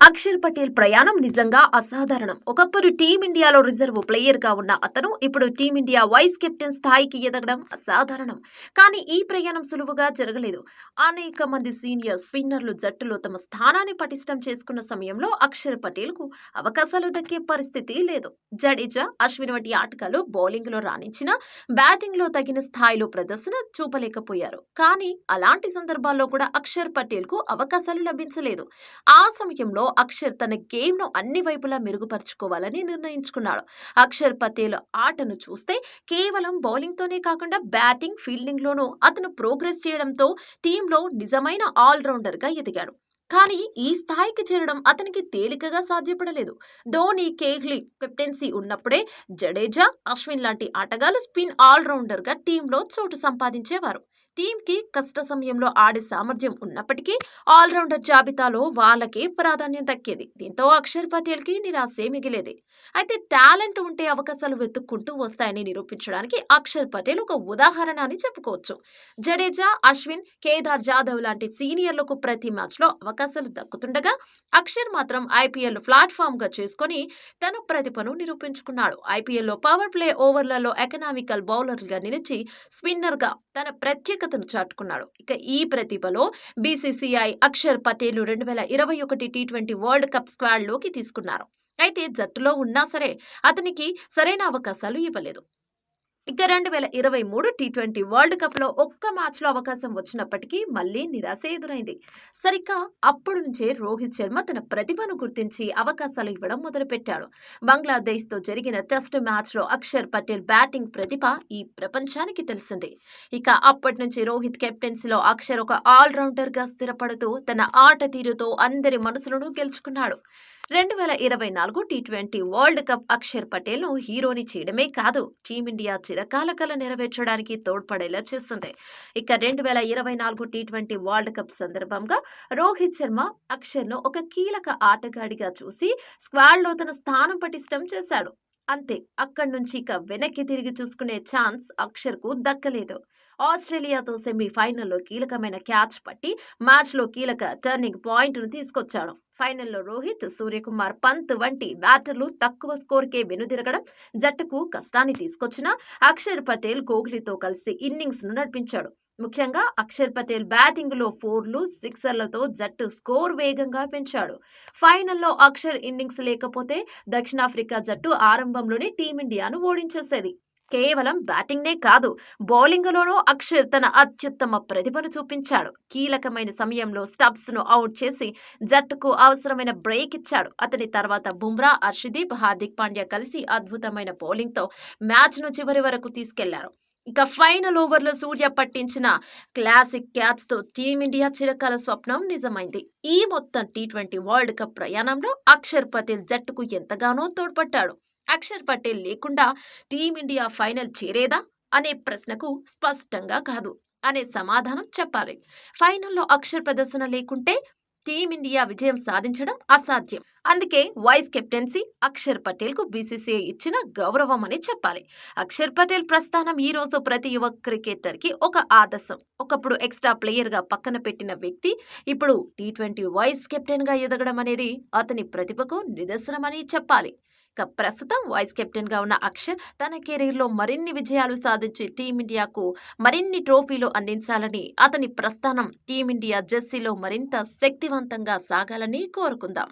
అక్షర్ పటేల్ ప్రయాణం నిజంగా అసాధారణం. ఒకప్పుడు టీమిండియాలో రిజర్వ్ ప్లేయర్‌గా ఉన్న అతను ఇప్పుడు టీమిండియా వైస్ కెప్టెన్ స్థాయికి ఎదగడం అసాధారణం. కానీ ఈ ప్రయాణం సులువుగా జరగలేదు. అనేక మంది సీనియర్ స్పిన్నర్లు జట్టులో తమ స్థానాన్ని పటిష్టం చేసుకున్న సమయంలో అక్షర్ పటేల్‌కు అవకాశాలు దక్కే పరిస్థితి లేదు. జడేజా, అశ్విన్ వంటి ఆటగాళ్లు బౌలింగ్‌లో రాణించినా బ్యాటింగ్‌లో తగిన స్థాయిలో ప్రదర్శన చూపలేకపోయారు. కానీ అలాంటి సందర్భాల్లో కూడా అక్షర్ పటేల్‌కు అవకాశాలు లభించలేదు. ఆ సమయంలో అక్షర్ తన గేమ్‌ను అన్ని వైపులా మెరుగుపరుచుకోవాలని నిర్ణయించుకున్నాడు. అక్షర్ పటేల్ ఆటను చూస్తే కేవలం బౌలింగ్‌తోనే కాకుండా బ్యాటింగ్, ఫీల్డింగ్‌లోనూ అతను ప్రోగ్రెస్ చేయడంతో టీంలో నిజమైన ఆల్ రౌండర్‌గా ఎదిగాడు. కానీ ఈ స్థాయికి చేరడం అతనికి తేలికగా సాధ్యపడలేదు. ధోని, కోహ్లీ కెప్టెన్సీ ఉన్నప్పుడే జడేజా, అశ్విన్ లాంటి ఆటగాళ్లు స్పిన్ ఆల్ రౌండర్‌గా టీంలో చోటు సంపాదించేవారు. టీంకి కష్ట సమయంలో ఆడే సామర్థ్యం ఉన్నప్పటికీ ఆల్రౌండర్ జాబితాలో వాళ్ళకే ప్రాధాన్యం దక్కేది. దీంతో అక్షర్ పటేల్‌కి నిరాశే మిగిలేది. అయితే టాలెంట్ ఉంటే అవకాశాలు వెతుక్కుంటూ వస్తాయని నిరూపించడానికి అక్షర్ పటేల్ ఒక ఉదాహరణ అని చెప్పుకోవచ్చు. జడేజా, అశ్విన్, కేదార్ జాదవ్ లాంటి సీనియర్లకు ప్రతి మ్యాచ్‌లో అవకాశాలు దక్కుతుండగా అక్షర్ మాత్రం ఐపీఎల్ ప్లాట్‌ఫామ్‌గా చేసుకొని తన ప్రతిభను నిరూపించుకున్నాడు. ఐపీఎల్‌లో పవర్ ప్లే ఓవర్లలో ఎకనామికల్ బౌలర్‌గా నిలిచి స్పిన్నర్‌గా తన ప్రత్యేకతను చాటుకున్నాడు. ఇక ఈ ప్రతిభలో బీసీసీఐ అక్షర్ పటేల్ 2021 టీ20 వరల్డ్ కప్ స్క్వాడ్‌లోకి తీసుకున్నారు. అయితే జట్టులో ఉన్నా సరే అతనికి సరైన అవకాశాలు ఇవ్వలేదు. ఇక 2023 టీ20 వరల్డ్ కప్‌లో ఒక్క మ్యాచ్‌లో అవకాశం వచ్చినప్పటికీ మళ్లీ నిరాశ ఎదురైంది. సరిగ్గా అప్పటి నుంచే రోహిత్ శర్మ తన ప్రతిభను గుర్తించి అవకాశాలు ఇవ్వడం మొదలుపెట్టాడు. బంగ్లాదేశ్‌తో జరిగిన టెస్ట్ మ్యాచ్‌లో అక్షర్ పటేల్ బ్యాటింగ్ ప్రతిభ ఈ ప్రపంచానికి తెలిసింది. ఇక అప్పటి నుంచి రోహిత్ కెప్టెన్సీలో అక్షర్ ఒక ఆల్ రౌండర్‌గా స్థిరపడుతూ తన ఆట తీరుతో అందరి మనసులను గెలుచుకున్నాడు. 2024 టీ20 వరల్డ్ కప్ అక్షర్ పటేల్‌ను హీరోని చేయడమే కాదు, టీమిండియా చిరకాల కల నెరవేర్చడానికి తోడ్పడేలా చేసింది. ఇక 2024 టీ20 వరల్డ్ కప్ సందర్భంగా రోహిత్ శర్మ అక్షర్‌ను ఒక కీలక ఆటగాడిగా చూసి స్క్వాడ్‌లో తన స్థానం పటిష్టం చేశాడు. అంతే, అక్కడి నుంచి ఇక వెనక్కి తిరిగి చూసుకునే ఛాన్స్ అక్షర్‌కు దక్కలేదు. ఆస్ట్రేలియాతో సెమీఫైనల్లో కీలకమైన క్యాచ్ పట్టి మ్యాచ్‌లో కీలక టర్నింగ్ పాయింట్‌ను తీసుకొచ్చాడు. ఫైనల్లో రోహిత్, సూర్యకుమార్, పంత్ వంటి బ్యాటర్లు తక్కువ స్కోర్కే వెనుదిరగడం జట్టుకు కష్టాన్ని తీసుకొచ్చినా అక్షర్ పటేల్ కోహ్లీతో కలిసి ఇన్నింగ్స్‌ను నడిపించాడు. ముఖ్యంగా అక్షర్ పటేల్ బ్యాటింగ్‌లో ఫోర్లు, సిక్సర్లతో జట్టు స్కోర్ వేగంగా పెంచాడు. ఫైనల్లో అక్షర్ ఇన్నింగ్స్ లేకపోతే దక్షిణాఫ్రికా జట్టు ఆరంభంలోనే టీమిండియాను ఓడించేసేది. కేవలం బ్యాటింగ్‌నే కాదు, బౌలింగ్‌లోనూ అక్షర్ తన అత్యుత్తమ ప్రతిభను చూపించాడు. కీలకమైన సమయంలో స్టబ్స్‌ను అవుట్ చేసి జట్టుకు అవసరమైన బ్రేక్ ఇచ్చాడు. అతని తర్వాత బుమ్రా, హర్షదీప్, హార్దిక్ పాండ్యా కలిసి అద్భుతమైన బౌలింగ్‌తో మ్యాచ్‌ను చివరి వరకు తీసుకెళ్లారు. ఇక ఫైనల్ ఓవర్లో సూర్య పట్టించిన క్లాసిక్ క్యాచ్‌తో టీమిండియా చిరకాల స్వప్నం నిజమైంది. ఈ మొత్తం టీ20 వరల్డ్ కప్ ప్రయాణంలో అక్షర్ పటేల్ జట్టుకు ఎంతగానో తోడ్పడ్డాడు. అక్షర్ పటేల్ లేకుండా టీమిండియా ఫైనల్ చేరేదా అనే ప్రశ్నకు స్పష్టంగా కాదు అనే సమాధానం చెప్పాలి. ఫైనల్లో అక్షర్ ప్రదర్శన లేకుంటే టీమిండియా విజయం సాధించడం అసాధ్యం. అందుకే వైస్ కెప్టెన్సీ అక్షర్ పటేల్ కు బీసీసీఐ ఇచ్చిన గౌరవం అని చెప్పాలి. అక్షర్ పటేల్ ప్రస్థానం ఈ రోజు ప్రతి యువ క్రికెటర్ కి ఒక ఆదర్శం. ఒకప్పుడు ఎక్స్ట్రా ప్లేయర్ గా పక్కన పెట్టిన వ్యక్తి ఇప్పుడు టీ20 వైస్ కెప్టెన్ గా ఎదగడం అనేది అతని ప్రతిభకు నిదర్శనమని చెప్పాలి. ఇక ప్రస్తుతం వైస్ కెప్టెన్ గా ఉన్న అక్షర్ తన కెరీర్ లో మరిన్ని విజయాలు సాధించి టీమిండియాకు మరిన్ని ట్రోఫీలు అందించాలని, అతని ప్రస్థానం టీమిండియా జెర్సీలో మరింత శక్తివంతంగా సాగాలని కోరుకుందాం.